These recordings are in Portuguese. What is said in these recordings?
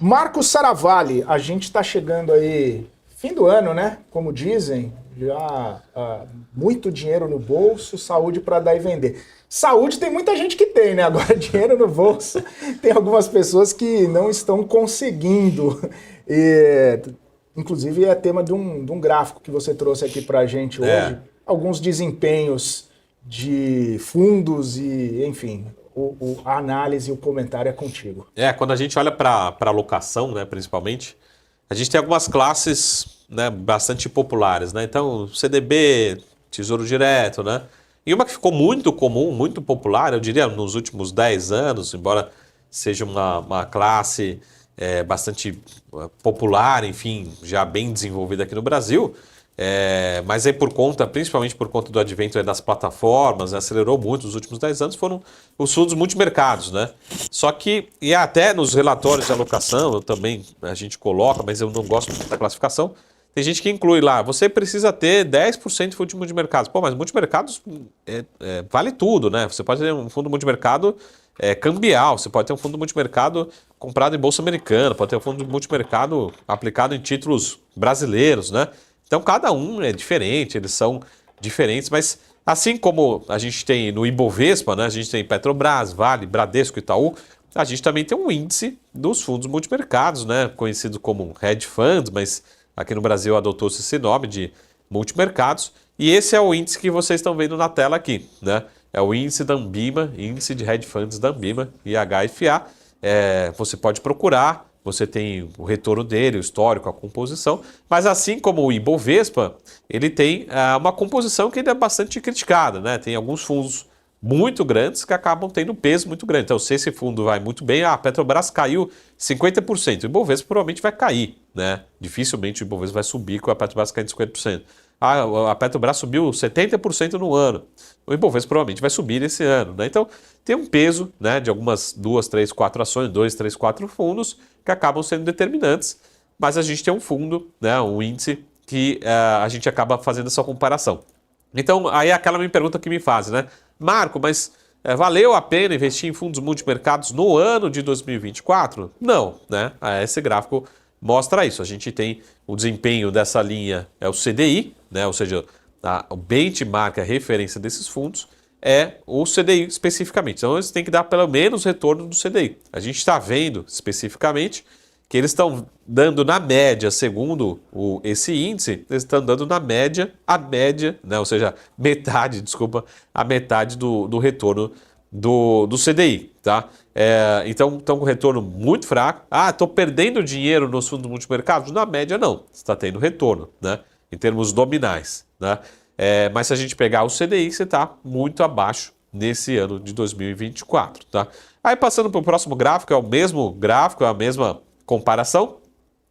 Marcos Saravalli, a gente está chegando aí, fim do ano, né? Como dizem, já muito dinheiro no bolso, saúde para dar e vender. Saúde tem muita gente que tem, né? Agora, dinheiro no bolso, tem algumas pessoas que não estão conseguindo. E, inclusive, é tema de um gráfico que você trouxe aqui para a gente hoje. É, Alguns desempenhos de fundos e, enfim, a análise e o comentário é contigo. quando a gente olha para alocação, né, principalmente, a gente tem algumas classes, né, bastante populares, né? Então, CDB, Tesouro Direto, né? E uma que ficou muito comum, muito popular, eu diria, nos últimos 10 anos, embora seja uma classe bastante popular, enfim, já bem desenvolvida aqui no Brasil, mas aí por conta, principalmente por conta do advento aí das plataformas, né, acelerou muito nos últimos 10 anos, foram os fundos multimercados, né? Só que, e até nos relatórios de alocação, eu também, a gente coloca, mas eu não gosto muito da classificação, tem gente que inclui lá, você precisa ter 10% de fundo multimercados. Pô, mas multimercados vale tudo, né? Você pode ter um fundo multimercado cambial, você pode ter um fundo multimercado comprado em bolsa americana, pode ter um fundo multimercado aplicado em títulos brasileiros, né? Então cada um é diferente, eles são diferentes, mas assim como a gente tem no Ibovespa, né? A gente tem Petrobras, Vale, Bradesco, Itaú, a gente também tem um índice dos fundos multimercados, né? Conhecido como hedge funds, mas aqui no Brasil adotou-se esse nome de multimercados. E esse é o índice que vocês estão vendo na tela aqui, né? É o índice da Ambima, índice de hedge funds da Ambima, IHFA. Você pode procurar, você tem o retorno dele, o histórico, a composição, mas assim como o Ibovespa, ele tem uma composição que ainda é bastante criticada, né? Tem alguns fundos muito grandes que acabam tendo peso muito grande. Então, se esse fundo vai muito bem, a Petrobras caiu 50%, o Ibovespa provavelmente vai cair, né? Dificilmente o Ibovespa vai subir com a Petrobras caindo 50%. A Petrobras subiu 70% no ano. O Ibovespa provavelmente vai subir esse ano, né? Então, tem um peso, né, de algumas 2, 3, 4 ações, 2, 3, 4 fundos que acabam sendo determinantes, mas a gente tem um fundo, né, um índice que a gente acaba fazendo essa comparação. Então, aí é aquela minha pergunta que me fazem, né? Marco, mas valeu a pena investir em fundos multimercados no ano de 2024? Não, né? Esse gráfico mostra isso. A gente tem o desempenho dessa linha, é o CDI, né? Ou seja, o benchmark, a referência desses fundos, é o CDI especificamente. Então, eles têm que dar pelo menos retorno do CDI. A gente está vendo especificamente que eles estão dando na média, segundo esse índice, eles estão dando na média, a média, né, ou seja, metade, desculpa, a metade do retorno do CDI, tá? Então, estão com retorno muito fraco. Ah, estou perdendo dinheiro nos fundos multimercados? Na média, não. Você está tendo retorno, né? Em termos nominais, né? Mas se a gente pegar o CDI, você está muito abaixo nesse ano de 2024, tá? Aí, passando para o próximo gráfico, é o mesmo gráfico, é a mesma comparação,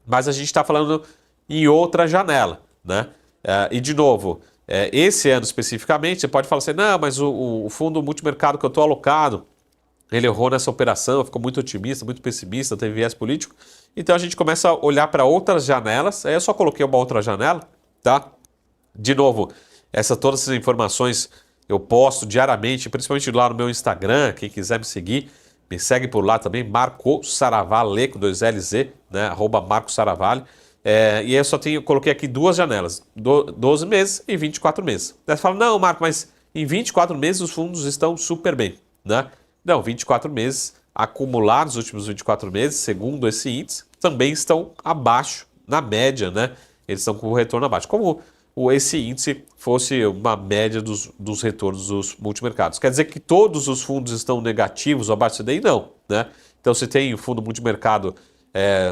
mas a gente está falando em outra janela, né? E de novo, esse ano especificamente, você pode falar assim, não, mas o fundo multimercado que eu estou alocado, ele errou nessa operação, ficou muito otimista, muito pessimista, teve viés político. Então a gente começa a olhar para outras janelas, aí eu só coloquei uma outra janela, tá? De novo, todas essas informações eu posto diariamente, principalmente lá no meu Instagram, quem quiser me seguir, me segue por lá também, Marco Saravalli, com 2LZ, né? @Marco Saravalli. E eu coloquei aqui duas janelas, 12 meses e 24 meses. Aí você fala, não, Marco, mas em 24 meses os fundos estão super bem, né? Não, 24 meses acumulados, os últimos 24 meses, segundo esse índice, também estão abaixo, na média, né? Eles estão com o retorno abaixo. Como esse índice fosse uma média dos retornos dos multimercados. Quer dizer que todos os fundos estão negativos ou abaixo do CDI? Não, né? Então, se tem um fundo multimercado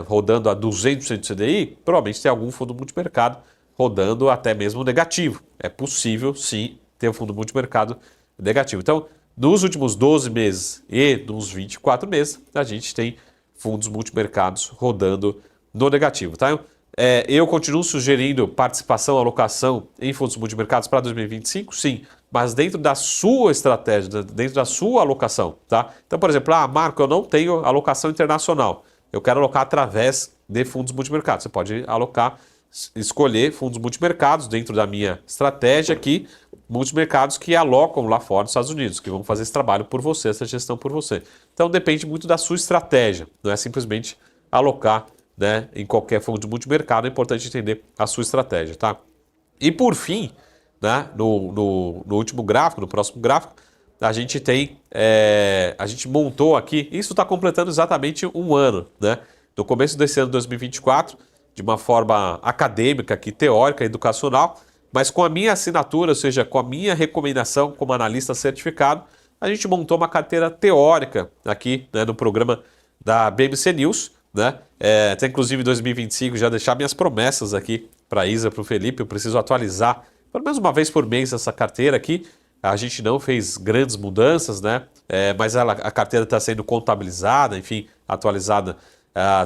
rodando a 200% do CDI, provavelmente tem algum fundo multimercado rodando até mesmo negativo. É possível, sim, ter um fundo multimercado negativo. Então, nos últimos 12 meses e nos 24 meses, a gente tem fundos multimercados rodando no negativo, tá? Eu continuo sugerindo participação, alocação em fundos multimercados para 2025, sim, mas dentro da sua estratégia, dentro da sua alocação, tá? Então, por exemplo, Marco, eu não tenho alocação internacional, eu quero alocar através de fundos multimercados. Você pode alocar, escolher fundos multimercados dentro da minha estratégia aqui, multimercados que alocam lá fora nos Estados Unidos, que vão fazer esse trabalho por você, essa gestão por você. Então, depende muito da sua estratégia, não é simplesmente alocar, né, em qualquer fundo de multimercado. É importante entender a sua estratégia, tá? E por fim, né, no último gráfico, no próximo gráfico, a gente tem, a gente montou aqui, isso está completando exatamente um ano, né? No começo desse ano 2024, de uma forma acadêmica, aqui, teórica, educacional, mas com a minha assinatura, ou seja, com a minha recomendação como analista certificado, a gente montou uma carteira teórica aqui, né, no programa da BMC News, né? Até inclusive em 2025 já deixar minhas promessas aqui para a Isa, para o Felipe. Eu preciso atualizar pelo menos uma vez por mês essa carteira aqui. A gente não fez grandes mudanças, né? Mas a carteira está sendo contabilizada, enfim, atualizada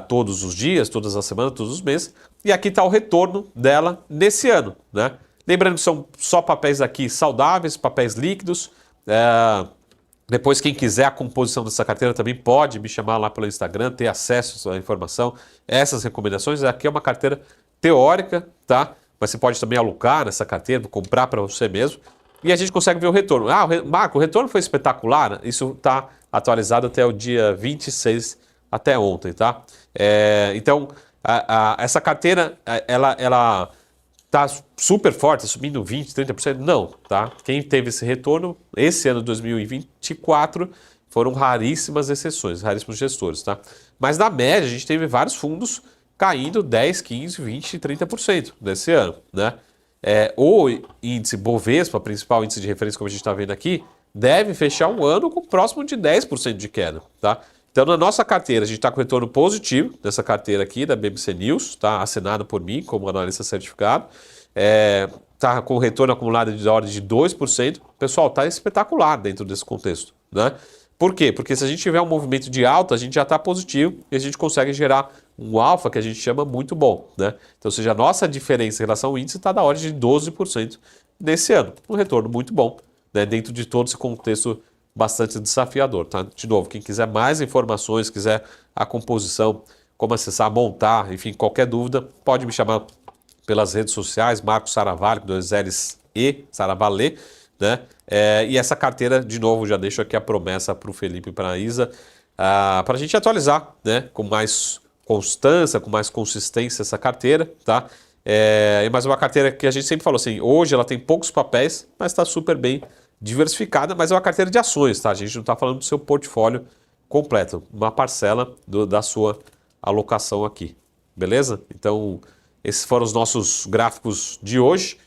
todos os dias, todas as semanas, todos os meses. E aqui está o retorno dela nesse ano, né? Lembrando que são só papéis aqui saudáveis, papéis líquidos. Depois, quem quiser a composição dessa carteira também pode me chamar lá pelo Instagram, ter acesso à informação, essas recomendações. Aqui é uma carteira teórica, tá? Mas você pode também alocar nessa carteira, comprar para você mesmo. E a gente consegue ver o retorno. Marco, o retorno foi espetacular. Isso está atualizado até o dia 26, até ontem, tá? Então, essa carteira, ela tá super forte, subindo 20%, 30%? Não, tá? Quem teve esse retorno, esse ano de 2024, foram raríssimas exceções, raríssimos gestores, tá? Mas na média, a gente teve vários fundos caindo 10, 15, 20, 30% nesse ano, né? O índice Bovespa, principal índice de referência, como a gente está vendo aqui, deve fechar um ano com próximo de 10% de queda, tá? Então, na nossa carteira, a gente está com retorno positivo nessa carteira aqui da BMC News, tá? Assinada por mim como analista certificado. Está com retorno acumulado de ordem de 2%. Pessoal, está espetacular dentro desse contexto, né? Por quê? Porque se a gente tiver um movimento de alta, a gente já está positivo e a gente consegue gerar um alfa que a gente chama muito bom, né? Então, ou seja, a nossa diferença em relação ao índice está da ordem de 12% nesse ano. Um retorno muito bom, né? Dentro de todo esse contexto bastante desafiador, tá? De novo, quem quiser mais informações, quiser a composição, como acessar, montar, enfim, qualquer dúvida, pode me chamar pelas redes sociais, Marcos Saravalli, 2 L's e Saravalli, né? E essa carteira, de novo, já deixo aqui a promessa para o Felipe e para a Isa, para a gente atualizar, né? Com mais constância, com mais consistência essa carteira, tá? Mas uma carteira que a gente sempre falou assim, hoje ela tem poucos papéis, mas está super bem diversificada, mas é uma carteira de ações, tá? A gente não está falando do seu portfólio completo, uma parcela da sua alocação aqui, beleza? Então, esses foram os nossos gráficos de hoje.